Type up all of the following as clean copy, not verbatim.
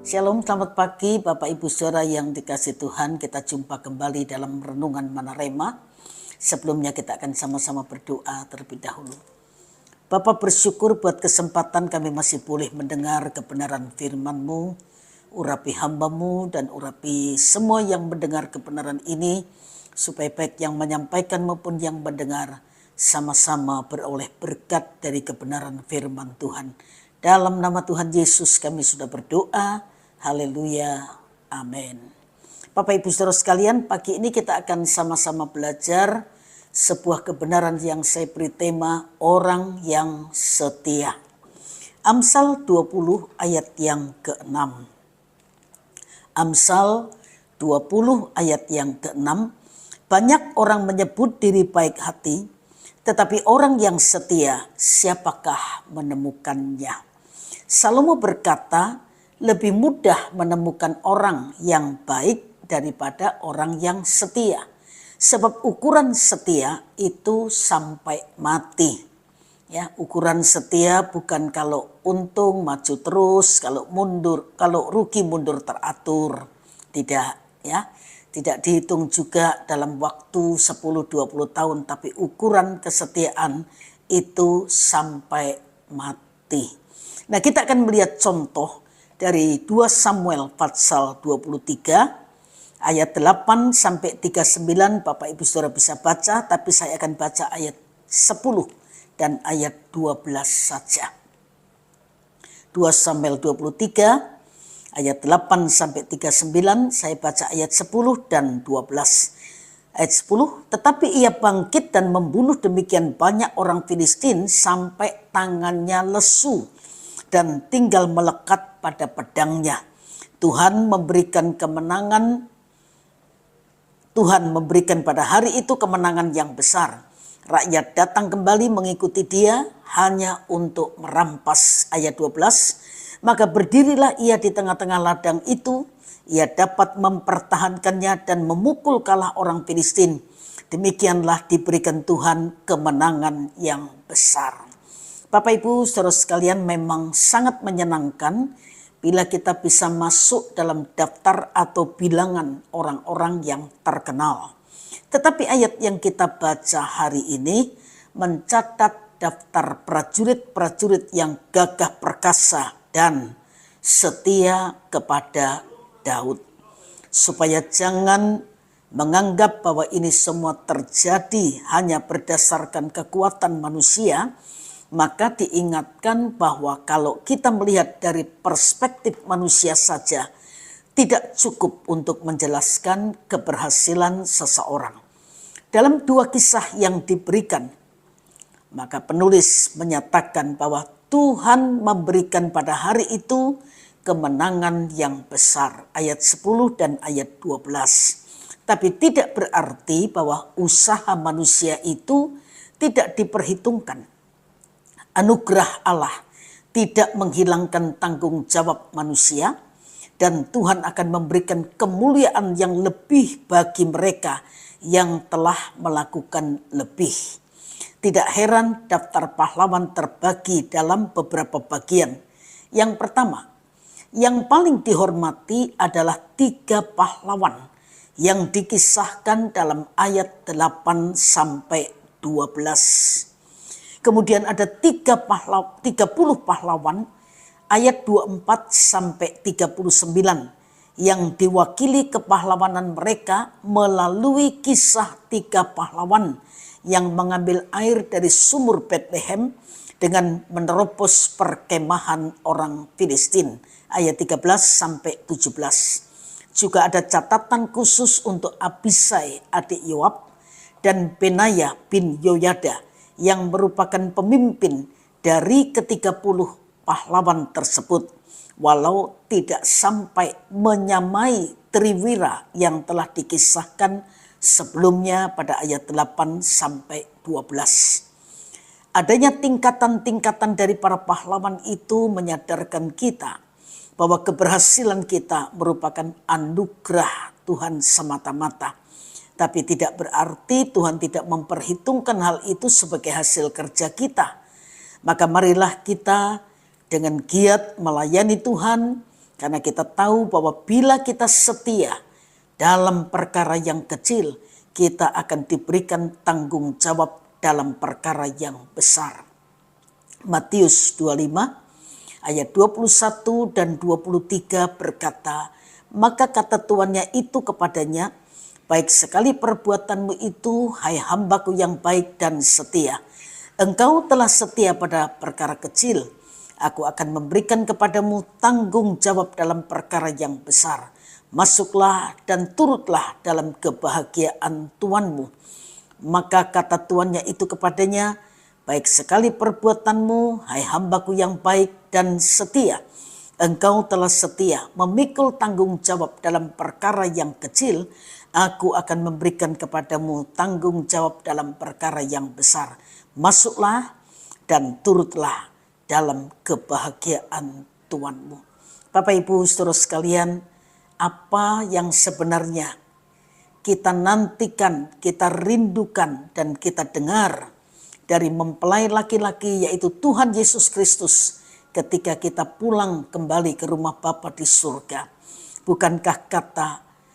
Shalom, selamat pagi Bapak Ibu Saudara yang dikasihi Tuhan. Kita jumpa kembali dalam renungan Manarema. Sebelumnya kita akan sama-sama berdoa terlebih dahulu. Bapak bersyukur buat kesempatan kami masih boleh mendengar kebenaran firman-Mu. Urapi hamba-Mu dan urapi semua yang mendengar kebenaran ini, supaya baik yang menyampaikan maupun yang mendengar sama-sama beroleh berkat dari kebenaran firman Tuhan. Dalam nama Tuhan Yesus kami sudah berdoa. Haleluya. Amin. Bapak Ibu Saudara sekalian, pagi ini kita akan sama-sama belajar sebuah kebenaran yang saya beri tema orang yang setia. Amsal 20 ayat yang ke-6. Amsal 20 ayat yang ke-6. Banyak orang menyebut diri baik hati, tetapi orang yang setia, siapakah menemukannya? Salomo berkata, lebih mudah menemukan orang yang baik daripada orang yang setia. Sebab ukuran setia itu sampai mati. Ya, ukuran setia bukan kalau untung maju terus, kalau rugi mundur teratur. Tidak, ya. Tidak dihitung juga dalam waktu 10-20 tahun, tapi ukuran kesetiaan itu sampai mati. Nah, kita akan melihat contoh dari 2 Samuel pasal 23 ayat 8 sampai 39. Bapak Ibu Saudara bisa baca, tapi saya akan baca ayat 10 dan ayat 12 saja. 2 Samuel 23 ayat 8 sampai 39, saya baca ayat 10 dan 12. Ayat 10, tetapi ia bangkit dan membunuh demikian banyak orang Filistin sampai tangannya lesu dan tinggal melekat pada pedangnya. Tuhan memberikan pada hari itu kemenangan yang besar. Rakyat datang kembali mengikuti dia hanya untuk merampas. Ayat 12, maka berdirilah ia di tengah-tengah ladang itu. Ia dapat mempertahankannya dan memukul kalah orang Filistin. Demikianlah diberikan Tuhan kemenangan yang besar. Bapak Ibu Saudara sekalian, memang sangat menyenangkan bila kita bisa masuk dalam daftar atau bilangan orang-orang yang terkenal. Tetapi ayat yang kita baca hari ini mencatat daftar prajurit-prajurit yang gagah perkasa dan setia kepada Daud. Supaya jangan menganggap bahwa ini semua terjadi hanya berdasarkan kekuatan manusia, maka diingatkan bahwa kalau kita melihat dari perspektif manusia saja, tidak cukup untuk menjelaskan keberhasilan seseorang. Dalam 2 kisah yang diberikan, maka penulis menyatakan bahwa Tuhan memberikan pada hari itu kemenangan yang besar. Ayat 10 dan ayat 12. Tapi tidak berarti bahwa usaha manusia itu tidak diperhitungkan. Anugerah Allah tidak menghilangkan tanggung jawab manusia, dan Tuhan akan memberikan kemuliaan yang lebih bagi mereka yang telah melakukan lebih. Tidak heran daftar pahlawan terbagi dalam beberapa bagian. Yang pertama, yang paling dihormati adalah 3 pahlawan yang dikisahkan dalam ayat 8 sampai 12. Kemudian ada 30 pahlawan ayat 24 sampai 39 yang diwakili kepahlawanan mereka melalui kisah 3 pahlawan yang mengambil air dari sumur Bethlehem dengan menerobos perkemahan orang Filistin. Ayat 13 sampai 17. Juga ada catatan khusus untuk Abisai adik Yoab dan Benaya bin Yoyada yang merupakan pemimpin dari ke-30 pahlawan tersebut, walau tidak sampai menyamai triwira yang telah dikisahkan sebelumnya pada ayat 8 sampai 12. Adanya tingkatan-tingkatan dari para pahlawan itu menyadarkan kita bahwa keberhasilan kita merupakan anugerah Tuhan semata-mata. Tapi tidak berarti Tuhan tidak memperhitungkan hal itu sebagai hasil kerja kita. Maka marilah kita dengan giat melayani Tuhan, Karena kita tahu bahwa bila kita setia dalam perkara yang kecil, kita akan diberikan tanggung jawab dalam perkara yang besar. Matius 25 ayat 21 dan 23 berkata, maka kata tuannya itu kepadanya, baik sekali perbuatanmu itu, hai hambaku yang baik dan setia. Engkau telah setia pada perkara kecil, aku akan memberikan kepadamu tanggung jawab dalam perkara yang besar. Masuklah dan turutlah dalam kebahagiaan tuanmu. Maka kata tuannya itu kepadanya, baik sekali perbuatanmu, hai hambaku yang baik dan setia. Engkau telah setia memikul tanggung jawab dalam perkara yang kecil, aku akan memberikan kepadamu tanggung jawab dalam perkara yang besar. Masuklah dan turutlah dalam kebahagiaan Tuanmu. Bapak Ibu saudara sekalian, apa yang sebenarnya kita nantikan, kita rindukan dan kita dengar dari mempelai laki-laki yaitu Tuhan Yesus Kristus ketika kita pulang kembali ke rumah Bapa di surga? Bukankah kata,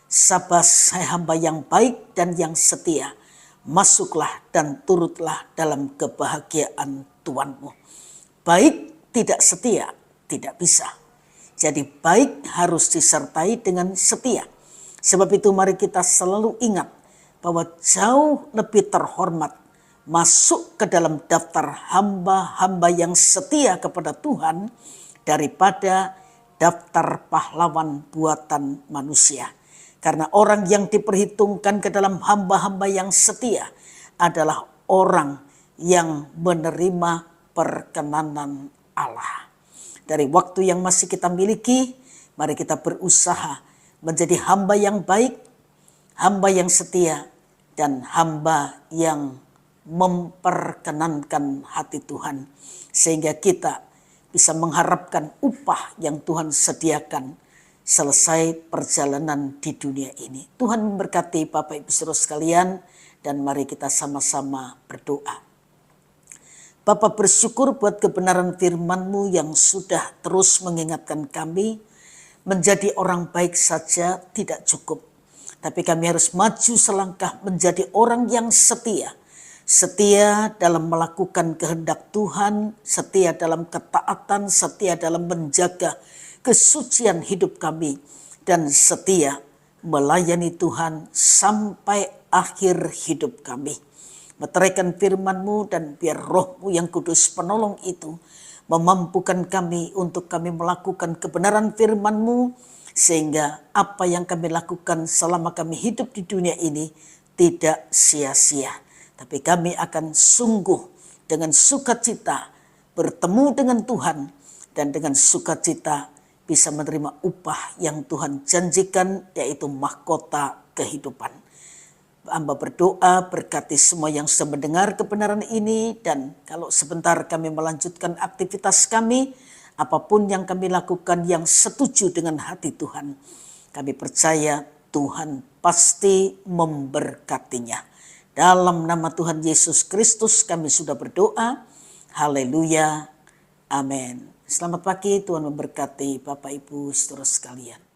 sabas hai hamba yang baik dan yang setia, masuklah dan turutlah dalam kebahagiaan Tuanmu. Baik tidak setia tidak bisa. Jadi baik harus disertai dengan setia. Sebab itu mari kita selalu ingat bahwa jauh lebih terhormat masuk ke dalam daftar hamba-hamba yang setia kepada Tuhan daripada daftar pahlawan buatan manusia. Karena orang yang diperhitungkan ke dalam hamba-hamba yang setia adalah orang yang menerima perkenanan Allah. Dari waktu yang masih kita miliki, mari kita berusaha menjadi hamba yang baik, hamba yang setia, dan hamba yang memperkenankan hati Tuhan. Sehingga kita bisa mengharapkan upah yang Tuhan sediakan selesai perjalanan di dunia ini. Tuhan memberkati Bapak Ibu saudara sekalian, dan mari kita sama-sama berdoa. Bapa, bersyukur buat kebenaran firman-Mu yang sudah terus mengingatkan kami. Menjadi orang baik saja tidak cukup, tapi kami harus maju selangkah menjadi orang yang setia. Setia dalam melakukan kehendak Tuhan, setia dalam ketaatan, setia dalam menjaga kesucian hidup kami, dan setia melayani Tuhan sampai akhir hidup kami. Meteraikan firman-Mu dan biar Roh-Mu yang kudus penolong itu memampukan kami untuk kami melakukan kebenaran firman-Mu, sehingga apa yang kami lakukan selama kami hidup di dunia ini tidak sia-sia. Tapi kami akan sungguh dengan sukacita bertemu dengan Tuhan, dan dengan sukacita bisa menerima upah yang Tuhan janjikan, yaitu mahkota kehidupan. Hamba berdoa berkati semua yang sudah mendengar kebenaran ini, dan kalau sebentar kami melanjutkan aktivitas kami, apapun yang kami lakukan yang setuju dengan hati Tuhan, kami percaya Tuhan pasti memberkatinya. Dalam nama Tuhan Yesus Kristus kami sudah berdoa. Haleluya. Amin. Selamat pagi, Tuhan memberkati Bapak Ibu saudara sekalian.